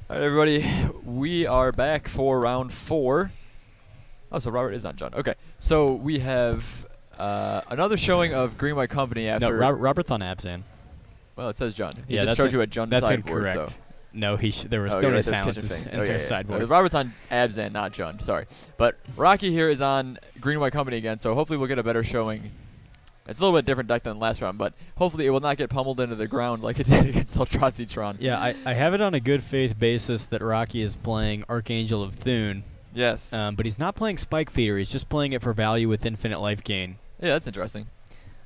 All right, everybody, we are back for round 4. Oh, so Robert is on Jund. Okay, so we have another showing of Green White Company after. No, Robert's on Abzan. Well, it says Jund. He Yeah, just showed you a Jund that's sideboard. incorrect. So. No, there was Oh, donor right, there's silences kitchen things. in Oh, their yeah. sideboard. Robert's on Abzan, not Jund. Sorry, but Rocky here is on Green White Company again. So hopefully we'll get a better showing. It's a little bit different deck than the last round, but hopefully it will not get pummeled into the ground like it did against Eldrazi-tron. Yeah, I have it on a good faith basis that Rocky is playing Archangel of Thune. Yes. But he's not playing Spike Feeder. He's just playing it for value with infinite life gain. Yeah, that's interesting.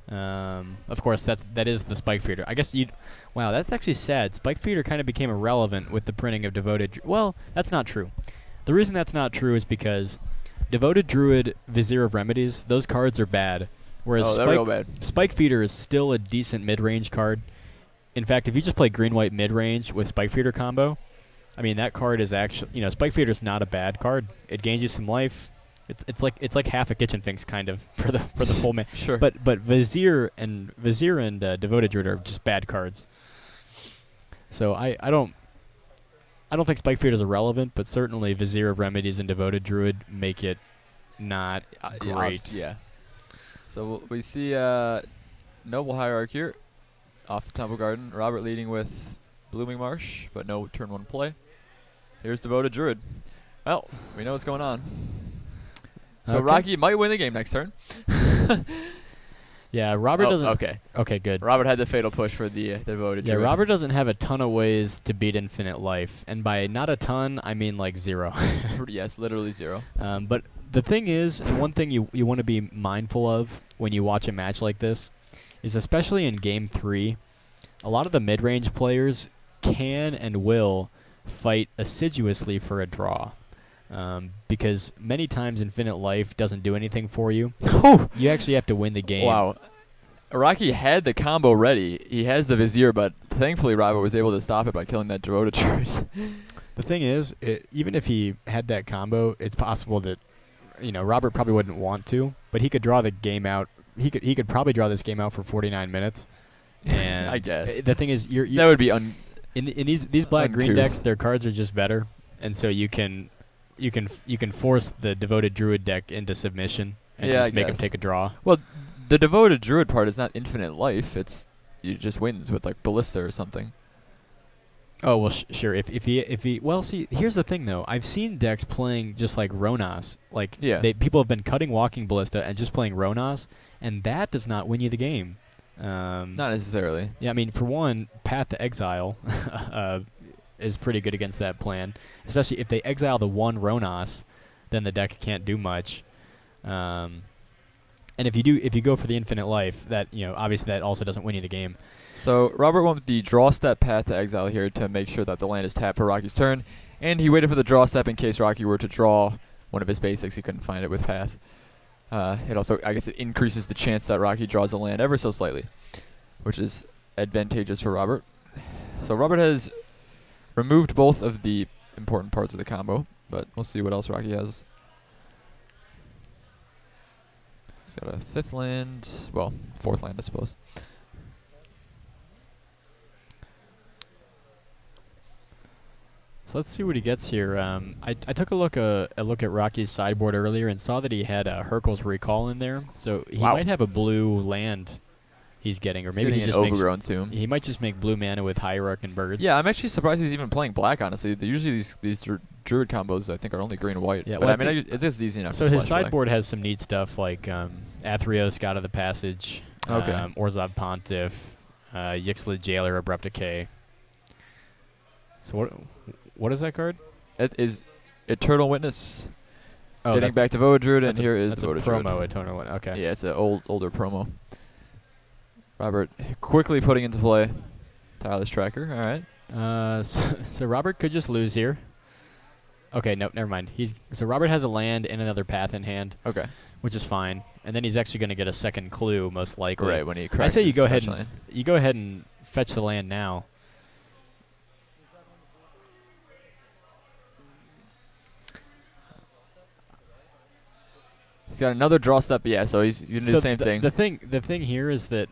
Of course, that is the Spike Feeder. I guess you'd... Wow, that's actually sad. Spike Feeder kind of became irrelevant with the printing of Devoted... Well, that's not true. The reason that's not true is because Devoted Druid, Vizier of Remedies, those cards are bad. Whereas Spike Feeder is still a decent mid-range card. In fact, if you just play green-white mid-range with Spike Feeder combo, I mean, that card is actually... You know, Spike Feeder is not a bad card. It gains you some life. It's like half a Kitchen Finks kind of for the full man. Sure. But Vizier and Devoted Druid are just bad cards. So I don't think Spike Feeder is irrelevant, but certainly Vizier of Remedies and Devoted Druid make it not great. Yeah. So we see Noble Hierarch here off the Temple Garden. Robert leading with Blooming Marsh, but no turn 1 play. Here's Devoted Druid. Well, we know what's going on. So okay. Rocky might win the game next turn. Yeah, Robert doesn't... Okay. Okay, good. Robert had the fatal push for the Devoted Druid. Yeah, Robert doesn't have a ton of ways to beat infinite life. And by not a ton, I mean like 0. Yes, literally 0. But the thing is, and one thing you want to be mindful of when you watch a match like this, is especially in Game 3, a lot of the mid-range players can and will fight assiduously for a draw. Because many times infinite life doesn't do anything for you. You actually have to win the game. Wow. Rocky had the combo ready. He has the Vizier, but thankfully Robert was able to stop it by killing that Devoted Druid. The thing is, even if he had that combo, it's possible that, you know, Robert probably wouldn't want to, but he could draw the game out. He could probably draw this game out for 49 minutes. And I guess. The thing is, that would be in these black-green decks, their cards are just better, and so you can force the Devoted Druid deck into submission and just make him take a draw. Well, the Devoted Druid part is not infinite life. It just wins with like Ballista or something. Oh well, sure. If he well, see, here's the thing though. I've seen decks playing just like Ronas. Like people have been cutting Walking Ballista and just playing Ronas, and that does not win you the game. Not necessarily. Yeah, I mean, for one, Path to Exile is pretty good against that plan, especially if they exile the one Ronas, then the deck can't do much. And if you go for the infinite life, that obviously that also doesn't win you the game. So Robert went with the draw step Path to Exile here to make sure that the land is tapped for Rocky's turn, and he waited for the draw step in case Rocky were to draw one of his basics. He couldn't find it with Path. It also, I guess, it increases the chance that Rocky draws a land ever so slightly, which is advantageous for Robert. So Robert has removed both of the important parts of the combo, but we'll see what else Rocky has. He's got a 5th land, well, 4th land, I suppose. So let's see what he gets here. I took a look at Rocky's sideboard earlier and saw that he had a Hercule's Recall in there, so he might have a blue land he's getting, or maybe he just Overgrown Tomb. He might just make blue mana with Hierarch and Birds. Yeah, I'm actually surprised he's even playing black. Honestly, usually these Druid combos I think are only green and white. Yeah, but I mean, it's just easy enough. So his sideboard has some neat stuff like Athreos, God of the Passage, Orzhov Pontiff, Yixlid Jailer, Abrupt Decay. So what is that card? It is Eternal Witness. Oh, getting back to Devoted Druid, and here is Devoted Druid. Promo Eternal Witness. Okay. Yeah, it's an older promo. Robert quickly putting into play Tireless Tracker. All right. So Robert could just lose here. Okay, no, never mind. So Robert has a land and another path in hand. Okay. Which is fine, and then he's actually going to get a second clue most likely. Right when he cracks. I say you go ahead and fetch the land now. He's got another draw step, yeah. So he's gonna do the same thing. The thing here is that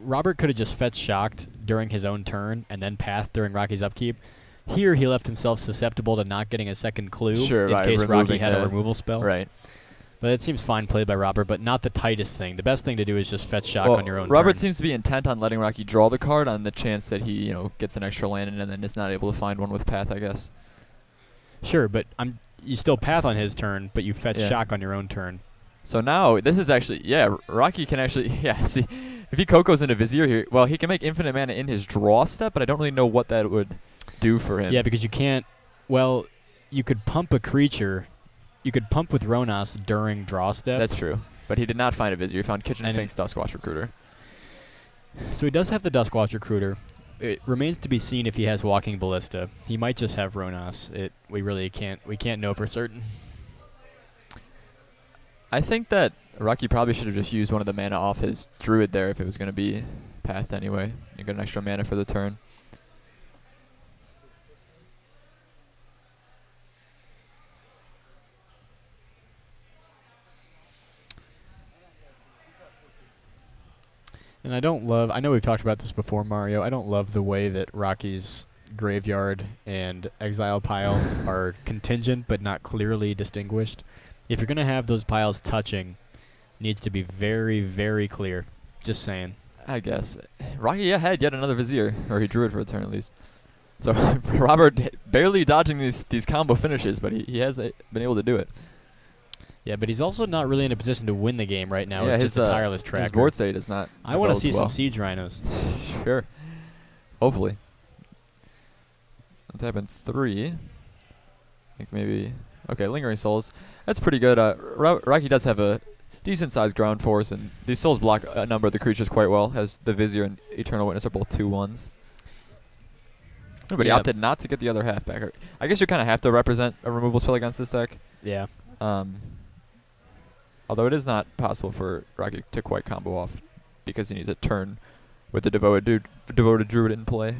Robert could have just fetched Shocked during his own turn and then Path during Rocky's upkeep, Here he left himself susceptible to not getting a second clue Sure, in right, case Rocky removing had a the- removal spell. Right. But it seems fine played by Robert, but not the tightest thing. The best thing to do is just fetch shock Well, on your own Robert turn. seems to be intent on letting Rocky draw the card on the chance that he, gets an extra land and then is not able to find one with Path, I guess. Sure, but you still path on his turn, but you fetch Yeah. shock on your own turn. So now, this is actually, Rocky can actually, see, if he Coco's into Vizier here, well, he can make infinite mana in his draw step, but I don't really know what that would do for him. Yeah, because you can't, well, you could pump a creature. You could pump with Ronas during draw step. That's true. But he did not find a Vizier. He found Kitchen And Finks Duskwatch Recruiter. So he does have the Duskwatch Recruiter. It remains to be seen if he has Walking Ballista. He might just have Ronas. We really can't know for certain. I think that Rocky probably should have just used one of the mana off his Druid there if it was going to be Pathed anyway. You get an extra mana for the turn. And I know we've talked about this before, Mario. I don't love the way that Rocky's Graveyard and Exile pile are contingent but not clearly distinguished. If you're going to have those piles touching, it needs to be very, very clear. Just saying. I guess. Rocky had yet another Vizier, or he drew it for a turn at least. So Robert barely dodging these combo finishes, but he has been able to do it. Yeah, but he's also not really in a position to win the game right now. Yeah, It's his just a tireless tracker. His board state is not. I want to see developed some Siege Rhinos. well. Sure. Hopefully. Let's happen 3. I think maybe. Okay, Lingering Souls. That's pretty good. Rocky does have a decent sized ground force, and these souls block a number of the creatures quite well. Has the Vizier and Eternal Witness are both 2/1s. But he opted not to get the other half back. I guess you kind of have to represent a removal spell against this deck. Yeah. Although it is not possible for Rocky to quite combo off because he needs a turn with the devoted Druid in play.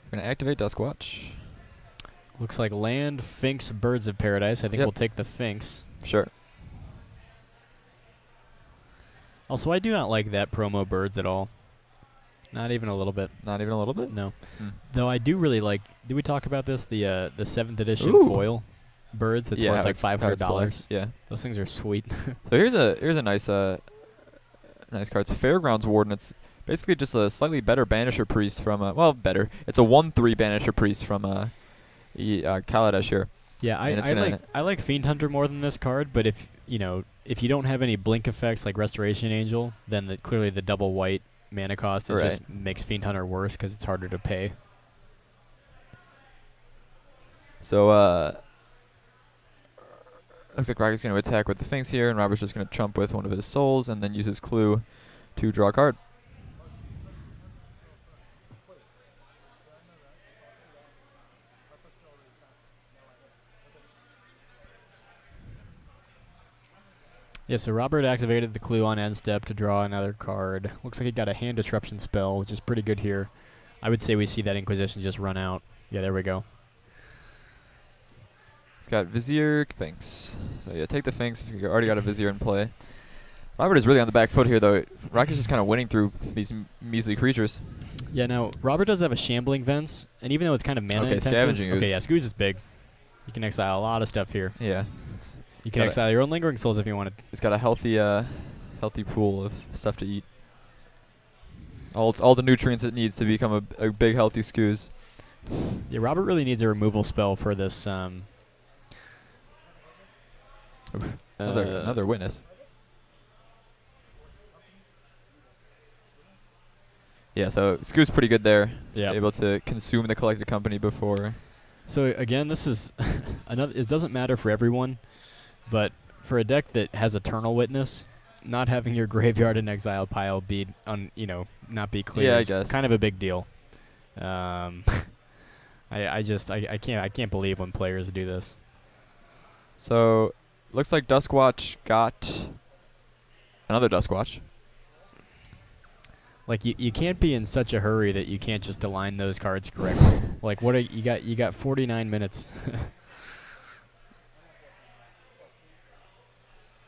We're going to activate Duskwatch. Looks like land, Finks, Birds of Paradise. I think we'll take the Finks. Sure. Also, I do not like that promo Birds at all. Not even a little bit. Not even a little bit? No. Hmm. Though I do really like. Did we talk about this? The 7th edition Ooh. foil Birds. That's worth like $500. Yeah. Those things are sweet. So here's a nice nice card. It's Fairgrounds Warden. It's basically just a slightly better Banisher Priest from better. It's a 1/3 Banisher Priest from Kaladesh here. Yeah, I like Fiend Hunter more than this card, but if you don't have any blink effects like Restoration Angel, then clearly the double white mana cost is just makes Fiend Hunter worse because it's harder to pay. So looks like Rocky's going to attack with the Finks here, and Robert's just going to chump with one of his souls and then use his clue to draw a card. Yeah, so Robert activated the clue on end step to draw another card. Looks like he got a hand disruption spell, which is pretty good here. I would say we see that Inquisition just run out. Yeah, there we go. He's got Vizier, Finks. So yeah, take the Finks if you already got a Vizier in play. Robert is really on the back foot here, though. Rocky's just kind of winning through these measly creatures. Yeah, now, Robert does have a Shambling Vents, and even though it's kind of mana intensive. Scavenging Ooze. Okay, yeah, Scooze is big. You can exile a lot of stuff here. Yeah. You can exile your own Lingering Souls if you wanted. It's got a healthy pool of stuff to eat. All the nutrients it needs to become a big, healthy Scooze. Yeah, Robert really needs a removal spell for this. Another Witness. Yeah, so Scoo's pretty good there. Yeah. Able to consume the Collected Company before. So again, this is another. It doesn't matter for everyone, but for a deck that has Eternal Witness, not having your graveyard and exile pile be not be clear. Yeah, I is guess. kind of a big deal. I can't believe when players do this. So looks like Duskwatch got another Duskwatch. Like you can't be in such a hurry that you can't just align those cards correctly. Like what you got 49 minutes.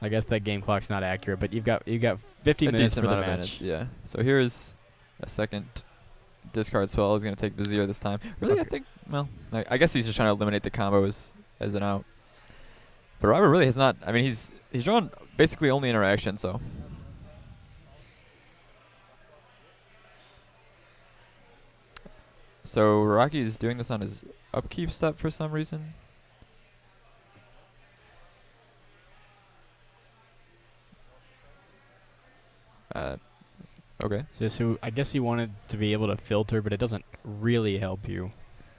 I guess that game clock's not accurate, but you've got 50 minutes for the match. Yeah. So here's a second discard spell. He's going to take Vizier this time. Really, Okay. I think, well, I guess he's just trying to eliminate the combos as an out. But Robert really has not, I mean, he's drawn basically only interaction, so. So Rocky's doing this on his upkeep step for some reason. Okay. So I guess he wanted to be able to filter, but it doesn't really help you.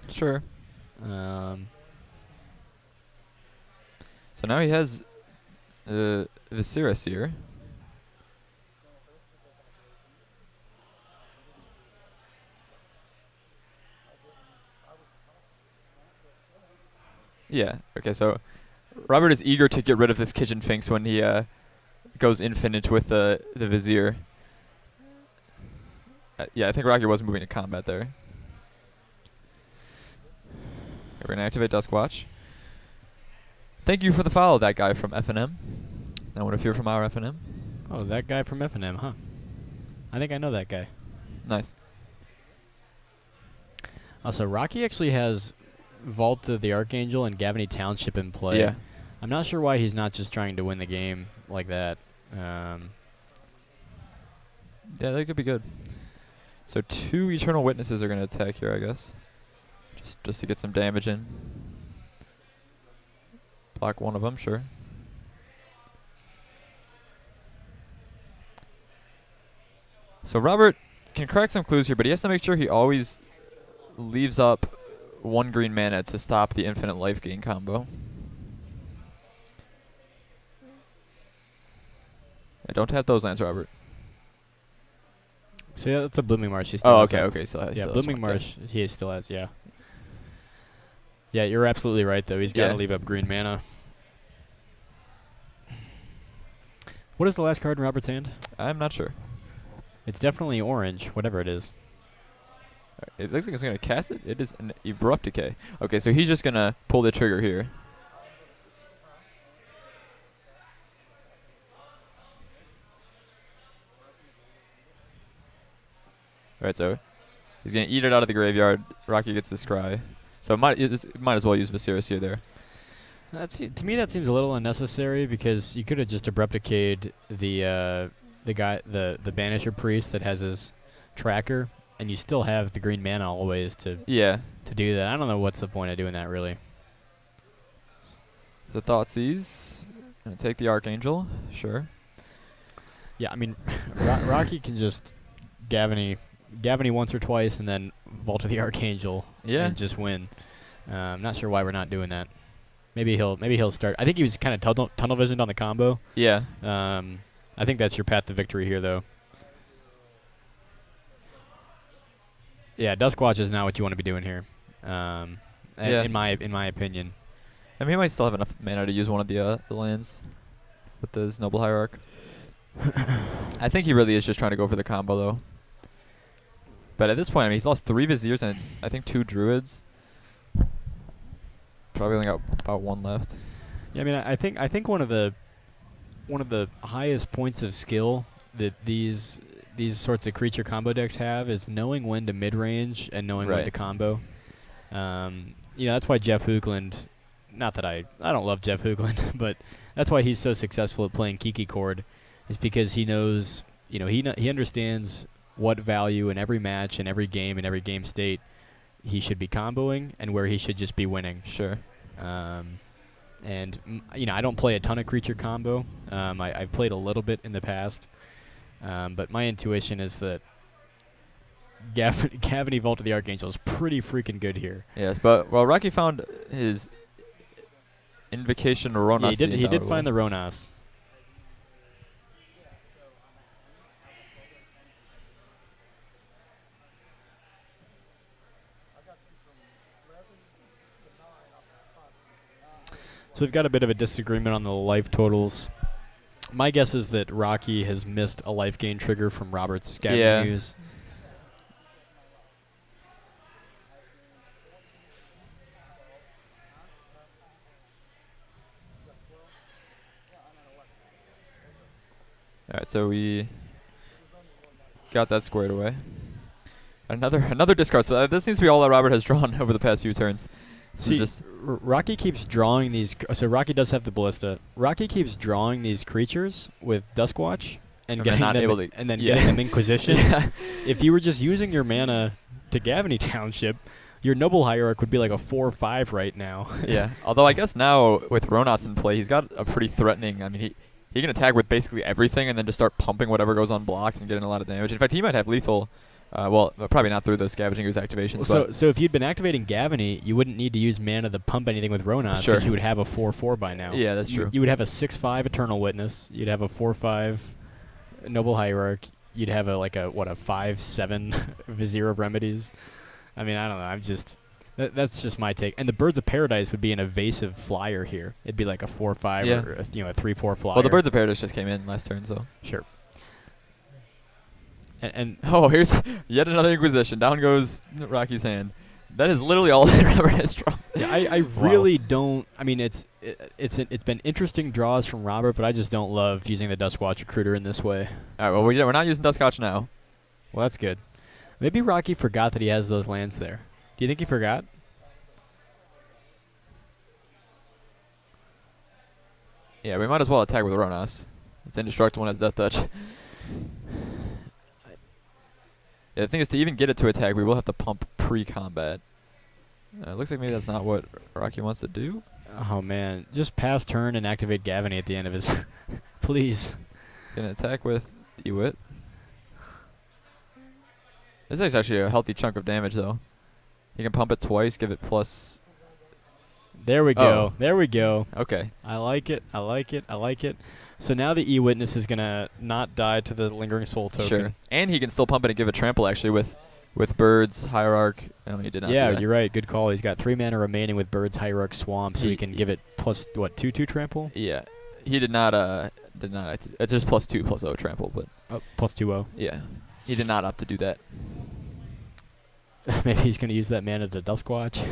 Sure. Um, So now he has Viserys here. Yeah. Okay. So Robert is eager to get rid of this Kitchen Finks when he goes infinite with the Vizier. Yeah, I think Rocky was moving to combat there. We're gonna activate Duskwatch. Thank you for the follow, that guy from FNM. I wonder if you're from our FNM. oh, that guy from FNM, huh? I think I know that guy. Nice. Also, Rocky actually has Vault of the Archangel and Gavany Township in play. Yeah. I'm not sure why he's not just trying to win the game like that. Yeah, that could be good. So 2 Eternal Witnesses are going to attack here, I guess. Just to get some damage in. Block one of them, sure. So Robert can crack some clues here, but he has to make sure he always leaves up 1 green mana to stop the infinite life gain combo. I don't have those lands, Robert. So yeah, that's a Blooming Marsh. He still Oh, has okay, that. okay. So Yeah, Blooming Marsh, he still has, yeah. Yeah, you're absolutely right, though. He's got to Yeah. leave up green mana. What is the last card in Robert's hand? I'm not sure. It's definitely orange, whatever it is. It looks like it's going to cast it. It is an Abrupt Decay. Okay, so he's just going to pull the trigger here. Alright, so he's going to eat it out of the graveyard. Rocky gets the scry. So might as well use Viserys here there. To me, that seems a little unnecessary because you could have just Abrupt Decayed the Banisher Priest that has his tracker, and you still have the green mana always to do that. I don't know what's the point of doing that, really. So Thoughtseize. Gonna take the Archangel. Sure. Yeah, I mean, Rocky can just Gavany once or twice and then Vault of the Archangel and just win. I'm not sure why we're not doing that. Maybe he'll start. I think he was kind of tunnel visioned on the combo. Yeah. I think that's your path to victory here, though. Yeah, Duskwatch is not what you want to be doing here. In my opinion. I mean, he might still have enough mana to use one of the lands with his Noble Hierarch. I think he really is just trying to go for the combo, though. But at this point, I mean, he's lost 3 Viziers and I think 2 Druids. Probably only got about 1 left. Yeah, I mean, I think one of the highest points of skill that these sorts of creature combo decks have is knowing when to mid range and knowing when to combo. That's why Jeff Hoogland. Not that I don't love Jeff Hoogland, but that's why he's so successful at playing Kiki Chord, is because he knows, he understands what value in every match, in every game state he should be comboing and where he should just be winning. Sure. I don't play a ton of creature combo. I've played a little bit in the past, but my intuition is that Gavany Vault of the Archangel is pretty freaking good here. Yes, but Rocky found his Invocation Ronas. Yeah, he did find the Ronas. So we've got a bit of a disagreement on the life totals. My guess is that Rocky has missed a life gain trigger from Robert's Scavenging Ooze. Alright, so we got that squared away. Another discard. So this seems to be all that Robert has drawn over the past few turns. See, just Rocky keeps drawing these. So Rocky does have the ballista. Rocky keeps drawing these creatures with Duskwatch and getting not them, able to, and then getting them Inquisition. Yeah. If you were just using your mana to Gavany Township, your Noble Hierarch would be like a 4/5 right now. Yeah. Although I guess now with Ronas in play, he's got a pretty threatening. I mean, he can attack with basically everything and then just start pumping whatever goes unblocked and getting a lot of damage. In fact, he might have lethal. Well, probably not through the Scavenging Ooze activations. So if you'd been activating Gavany, you wouldn't need to use mana to pump anything with Ronas because Sure. you would have a 4/4 by now. Yeah, that's true. You would have a 6/5 Eternal Witness. You'd have a 4/5 Noble Hierarch. You'd have a 5/7 Vizier of Remedies. I mean, I don't know. I'm just that's just my take. And the Birds of Paradise would be an evasive flyer here. It'd be like a 4/5 Yeah. or a 3/4 flyer. Well, the Birds of Paradise just came in last turn, so. Sure. And Oh, here's yet another Inquisition. Down goes Rocky's hand. That is literally all that Robert has drawn. yeah, I really don't. I mean, it's been interesting draws from Robert, but I just don't love using the Duskwatch Recruiter in this way. All right, well, we're not using Duskwatch now. Well, that's good. Maybe Rocky forgot that he has those lands there. Do you think he forgot? Yeah, we might as well attack with Ronas. It's indestructible and has Death Touch. Yeah, the thing is, to even get it to attack, we will have to pump pre-combat. It looks like maybe that's not what Rocky wants to do. Oh, man. Just pass turn and activate Gavany at the end of his... Please. He's going to attack with Ewit. This is actually a healthy chunk of damage, though. He can pump it twice, give it plus... There we go. Oh. There we go. Okay. I like it. I like it. I like it. So now the E-Witness is going to not die to the Lingering Soul token. Sure. And he can still pump it and give it trample, actually, with Birds, Hierarch. No, he did not do Yeah, that. you're right. Good call. He's got 3 mana remaining with Birds, Hierarch, Swamp, so he can give it plus, what, 2/2 trample? Yeah. He did not, it's just +2/+0 trample, but... Oh, plus 2/0. Yeah. He did not opt to do that. Maybe he's going to use that mana to Duskwatch.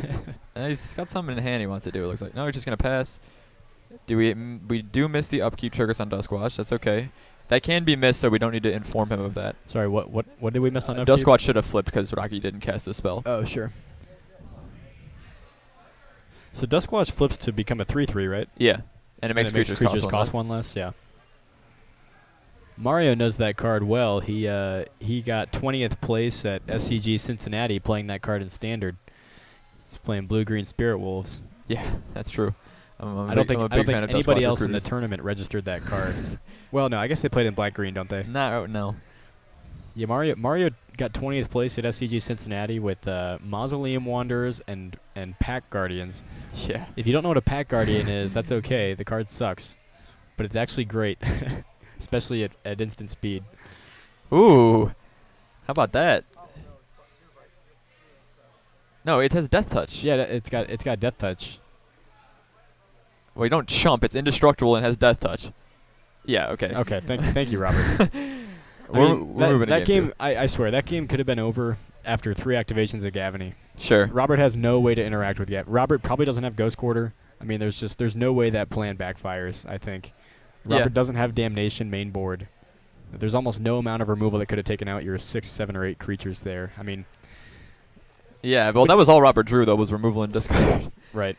He's got something in hand he wants to do, it looks like. No, he's just going to pass. We do miss the upkeep triggers on Duskwatch. That's okay. That can be missed, so we don't need to inform him of that. Sorry, what did we miss on upkeep? Duskwatch should have flipped because Rocky didn't cast the spell. Oh, sure. So Duskwatch flips to become a 3/3, right? Yeah. And it makes creatures cost one less. Yeah. Mario knows that card well. He got 20th place at SCG Cincinnati playing that card in Standard. He's playing Blue-Green Spirit Wolves. Yeah, that's true. I don't think anybody else in the tournament registered that card. Well, no, I guess they played in Black-Green, don't they? No. Yeah, Mario got 20th place at SCG Cincinnati with Mausoleum Wanderers and Pack Guardians. Yeah. If you don't know what a Pack Guardian is, that's okay. The card sucks. But it's actually great, especially at instant speed. Ooh. How about that? No, it has Death Touch. Yeah, it's got Death Touch. Well, you don't chump. It's indestructible and has Death Touch. Yeah, okay. Okay, thank you, Robert. We're moving that game, too. I swear, that game could have been over after 3 activations of Gavany. Sure. Robert has no way to interact with Gavany. Robert probably doesn't have Ghost Quarter. I mean, there's no way that plan backfires, I think. Robert doesn't have Damnation main board. There's almost no amount of removal that could have taken out your 6, 7, or 8 creatures there. I mean... Yeah, well, that was all Robert drew, though, was removal and discard. Right.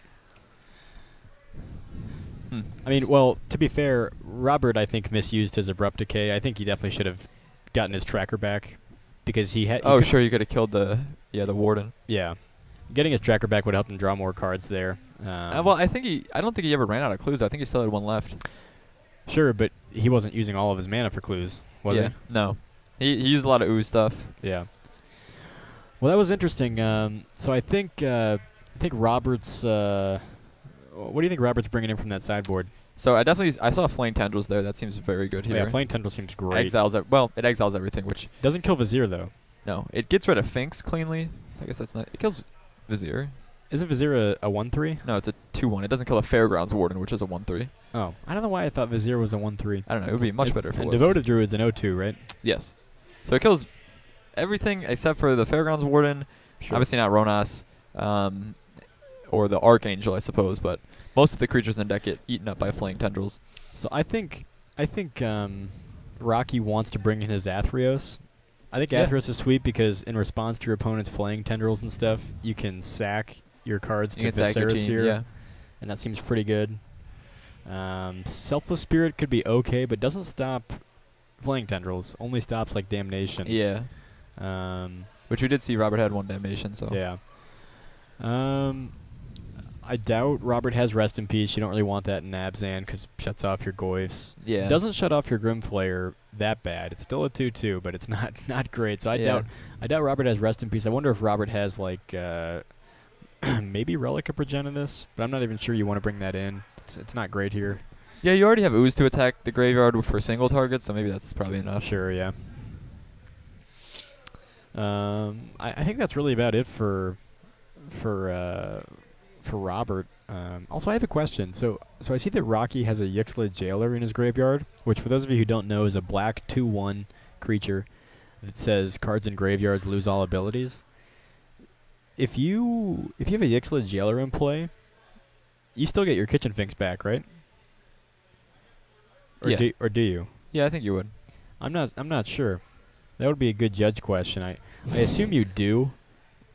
I mean, well, to be fair, Robert, I think, misused his Abrupt Decay. I think he definitely should have gotten his tracker back because he had... Oh, sure, you could have killed the Warden. Yeah. Getting his tracker back would help him draw more cards there. Well, I don't think he ever ran out of clues. I think he still had 1 left. Sure, but he wasn't using all of his mana for clues, was he? No. He used a lot of ooze stuff. Yeah. Well, that was interesting. So I think Robert's... what do you think Robert's bringing in from that sideboard? So I saw Flame Tendrils there. That seems very good here. Yeah, Flame Tendril seems great. It exiles everything, which... Doesn't kill Vizier, though. No. It gets rid of Finks cleanly. I guess that's not... It kills Vizier. Isn't Vizier a 1/3? No, it's a 2/1. It doesn't kill a Fairgrounds Warden, which is a 1/3. Oh. I don't know why I thought Vizier was a 1/3. I don't know. It would be much better if it was. And Devoted Druid's an 0/2, right? Yes. So it kills everything except for the Fairgrounds Warden. Sure. Obviously not Ronas. Or the Archangel, I suppose, but most of the creatures in the deck get eaten up by Flame Tendrils. So I think Rocky wants to bring in his Athreos I think Yeah. Athros is sweet because in response to your opponent's flaying tendrils and stuff, you can sack your cards You to can sack your Viserys team, here, yeah. and that seems pretty good. Selfless Spirit could be okay, but doesn't stop flaying tendrils. Only stops like Damnation. Yeah. Which we did see Robert had 1 damnation, so. Yeah. I doubt Robert has Rest in Peace. You don't really want that in Abzan because shuts off your Goyfs. Yeah. It doesn't shut off your Grimflayer that bad. It's still a 2/2, but it's not great. So I doubt Robert has Rest in Peace. I wonder if Robert has like maybe Relic of Progenitus, but I'm not even sure you want to bring that in. It's not great here. Yeah, you already have Ooze to attack the graveyard for single targets, so maybe that's probably enough. Sure, yeah. I think that's really about it for Robert. Also, I have a question. So I see that Rocky has a Yixlid Jailer in his graveyard, which for those of you who don't know is a black 2/1 creature that says cards in graveyards lose all abilities. If you have a Yixlid Jailer in play, you still get your Kitchen Finks back, right? Or Yeah. do you? Yeah, I think you would. I'm not sure. That would be a good judge question. I assume you do,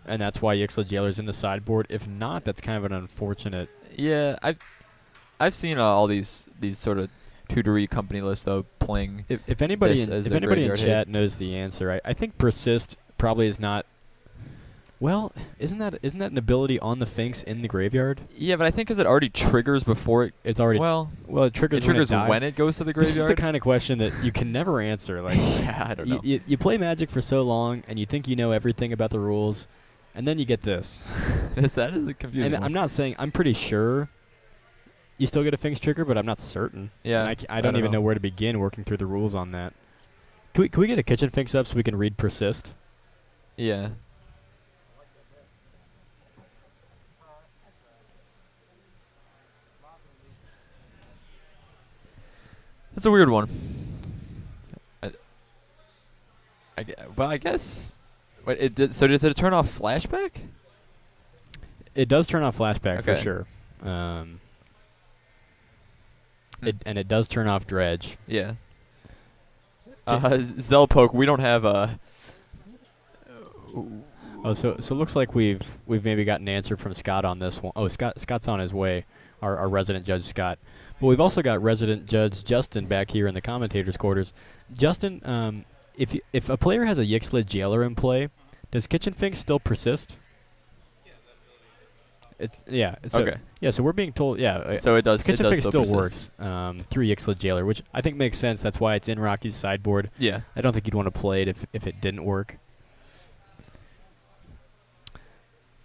and that's why Yixlid Jailer's in the sideboard. If not, that's kind of an unfortunate. Yeah, I've seen all these sort of tutory company lists though playing. If anybody this in, as if their anybody in graveyard chat hit. knows the answer, I think Persist probably is not. Well, isn't that an ability on the Finks in the graveyard? Yeah, but I think because it already triggers before it. It's already Well, it triggers, it triggers when when it goes to the This is the graveyard. kind of question that you can never answer. Like, Yeah, I don't know. you play Magic for so long, and you think you know everything about the rules, and then you get this. That is a confusing And one. I'm not saying I'm pretty sure you still get a Finks trigger, but I'm not certain. Yeah, And I don't even know where to begin working through the rules on that. Can we get a Kitchen Finks up so we can read Persist? Yeah. That's a weird one. I guess. Wait, it did. So does it turn off flashback? It does turn off flashback for Okay. sure. It does turn off dredge. Yeah. Zelpoke, we don't have a. Oh, so it looks like we've maybe got an answer from Scott on this one. Oh, Scott's on his way. Our resident judge Scott. But we've also got resident judge Justin back here in the commentators' quarters. Justin, if a player has a Yixlid Jailer in play, does Kitchen Finks still persist? Okay. Yeah, so we're being told. Yeah. So it does. Kitchen it does Finks still persist. works through Yixlid Jailer, which I think makes sense. That's why it's in Rocky's sideboard. Yeah. I don't think you'd want to play it if it didn't work.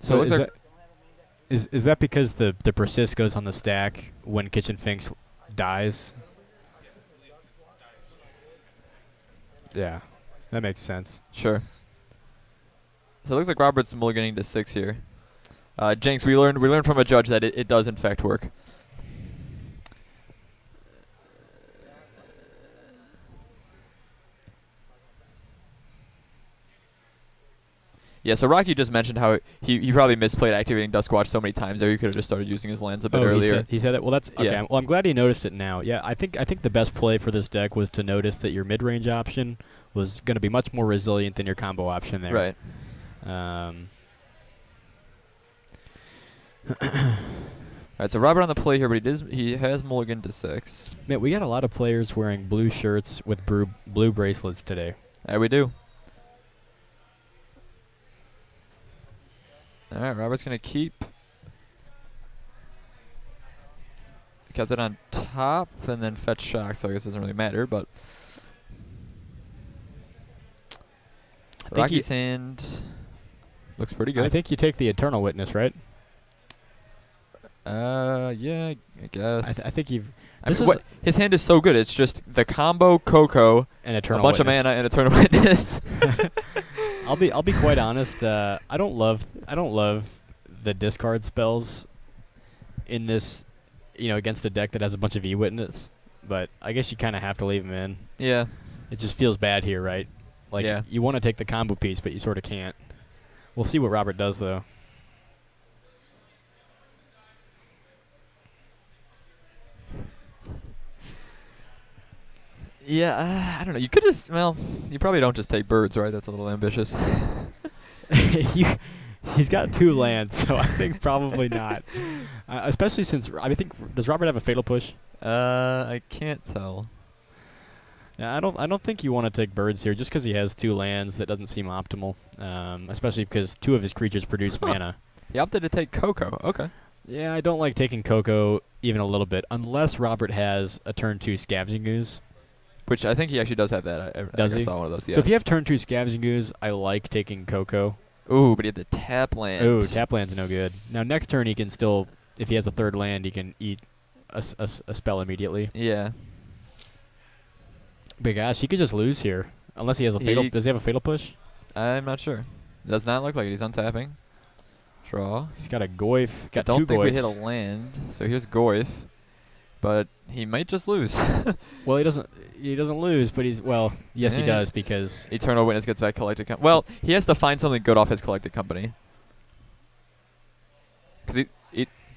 So is that because the persist goes on the stack when Kitchen Finks dies? Yeah, that makes sense. Sure. So it looks like Robert's mulliganing to 6 here. Jenks, we learned from a judge that it does in fact work. Yeah, so Rocky just mentioned how he probably misplayed activating Duskwatch so many times there he could have just started using his lands a bit earlier. He said that. Well, that's okay. Yeah. Well, I'm glad he noticed it now. Yeah, I think the best play for this deck was to notice that your mid-range option was going to be much more resilient than your combo option there. Right. Alright, so Robert on the play here, but he has mulliganed to 6. Man, we got a lot of players wearing blue shirts with blue bracelets today. Yeah, we do. Alright, Robert's going to keep. Kept it on top and then fetch shock, so I guess it doesn't really matter, but. Rocky's hand looks pretty good. I think you take the Eternal Witness, right? Yeah, I guess. I think you've. His hand is so good. It's just the combo Coco, An Eternal a bunch Witness. of mana, and Eternal Witness. I'll be quite honest. I don't love the discard spells in this, against a deck that has a bunch of E-Witness. But I guess you kind of have to leave them in. Yeah. It just feels bad here, right? Like Yeah. you want to take the combo piece, but you sort of can't. We'll see what Robert does though. Yeah, I don't know. You could just, well, you probably don't just take birds, right? That's a little ambitious. He's got 2 lands, so I think probably not. Especially since I think does Robert have a fatal push? I can't tell. Yeah, I don't think you want to take birds here just because he has 2 lands. That doesn't seem optimal, especially because 2 of his creatures produce mana. He opted to take Coco. Okay. Yeah, I don't like taking Coco even a little bit unless Robert has a turn 2 Scavenging Ooze. Which I think he actually does have that. I Does think he? I saw one of those. Yeah. So if you have turn 2 Scavenging Ooze, I like taking Coco. Ooh, but he had the tap land. Ooh, tap land's no good. Now next turn he can still, if he has a 3rd land, he can eat a spell immediately. Yeah. But gosh, he could just lose here unless he has a fatal. Does he have a fatal push? I'm not sure. Does not look like it. He's untapping. Draw. He's got a Goyf. Got 2 I don't think we Goyfs. hit a land. So here's Goyf. But he might just lose. Well, he doesn't lose, but well, yes, he does because Eternal Witness gets back Collected Company. Well, he has to find something good off his Collected Company. Because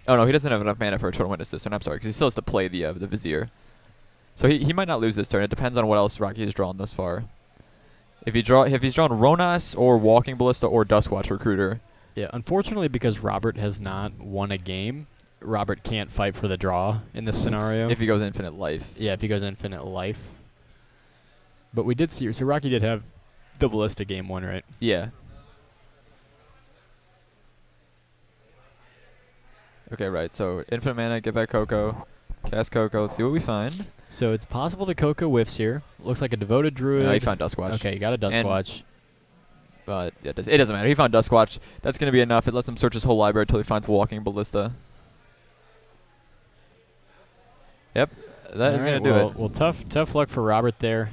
oh no, he doesn't have enough mana for Eternal Witness this turn. I'm sorry, because he still has to play the Vizier. So he might not lose this turn. It depends on what else Rocky has drawn thus far. If he's drawn Ronas or Walking Ballista or Duskwatch Recruiter. Yeah, unfortunately, because Robert has not won a game, Robert can't fight for the draw in this scenario. If he goes Infinite Life. Yeah, if he goes Infinite Life. But we did see, so Rocky did have the Ballista game 1, right? Yeah. Okay, right. So infinite mana, get back Coco, cast Coco. Let's see what we find. So it's possible that Coco whiffs here. Looks like a Devoted Druid. No, he found Duskwatch. Okay, you got a Duskwatch. But it doesn't matter. He found Duskwatch. That's going to be enough. It lets him search his whole library until he finds Walking Ballista. Yep, that is going to do it. Well, tough luck for Robert there.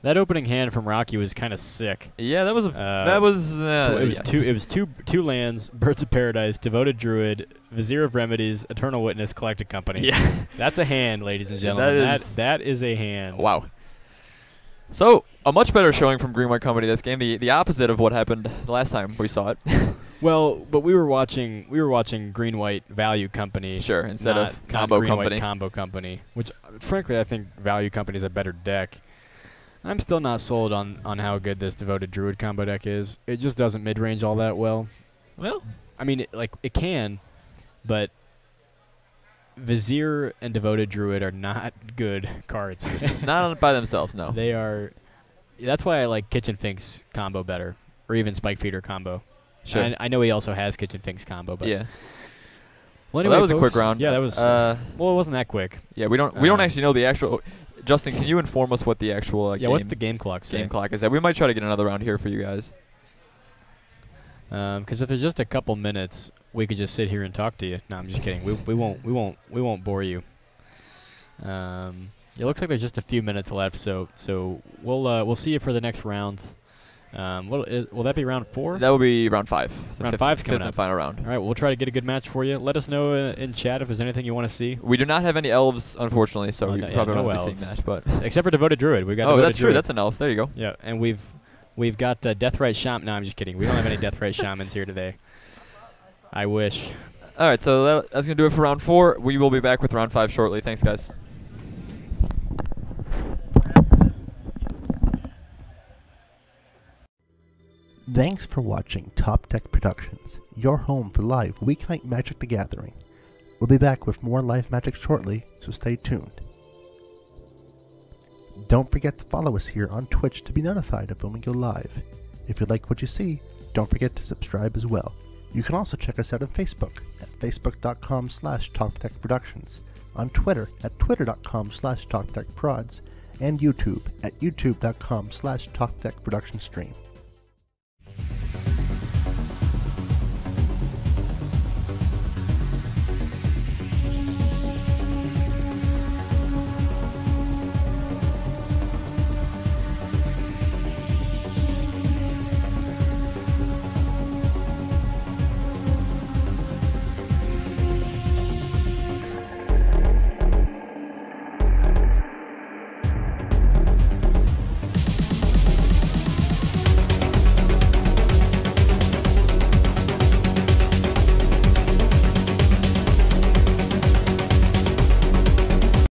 That opening hand from Rocky was kind of sick. Yeah, that was so it was two lands, Birds of Paradise, Devoted Druid, Vizier of Remedies, Eternal Witness, Collected Company. Yeah. That's a hand, ladies and gentlemen. That is a hand. Wow. So, a much better showing from Green White Company this game. The opposite of what happened the last time we saw it. Well, but we were watching Green White Value Company. Sure, instead of Combo Green Company. White Combo Company, which frankly I think Value Company is a better deck. I'm still not sold on how good this Devoted Druid combo deck is. It just doesn't mid-range all that well. Well, I mean, it can, but Vizier and Devoted Druid are not good cards. Not by themselves, no. They are. That's why I like Kitchen Finks combo better, or even Spike Feeder combo. Sure. I know he also has Kitchen Finks combo, but yeah. Well, anyway, that was folks, a quick round. Yeah, that was. Well, it wasn't that quick. Yeah, we don't actually know the actual. Justin, can you inform us what the actual what's the game clock say? Game clock is that? We might try to get another round here for you guys. Because if there's just a couple minutes, we could just sit here and talk to you. No, I'm just kidding. We won't bore you. It looks like there's just a few minutes left, so we'll see you for the next round. Will that be round 4? That will be round 5. Round 5's coming up. up. Final round. All right, we'll try to get a good match for you. Let us know in chat if there's anything you want to see. We do not have any elves, unfortunately, so we probably won't be seeing that. But except for Devoted Druid, we got. Oh, Devoted that's Druid. true. That's an elf. There you go. Yeah, and we've got Deathrite Shaman. No, I'm just kidding. We don't have any Deathrite Shamans here today. I wish. All right, so that's gonna do it for round 4. We will be back with round 5 shortly. Thanks, guys. Thanks for watching Top Deck Productions, your home for live weeknight Magic the Gathering. We'll be back with more live Magic shortly, so stay tuned. Don't forget to follow us here on Twitch to be notified of when we go live. If you like what you see, don't forget to subscribe as well. You can also check us out on Facebook at facebook.com/TopDeckProductions, on Twitter at twitter.com/TopDeckProds, and YouTube at youtube.com/TopDeckProductionsStream.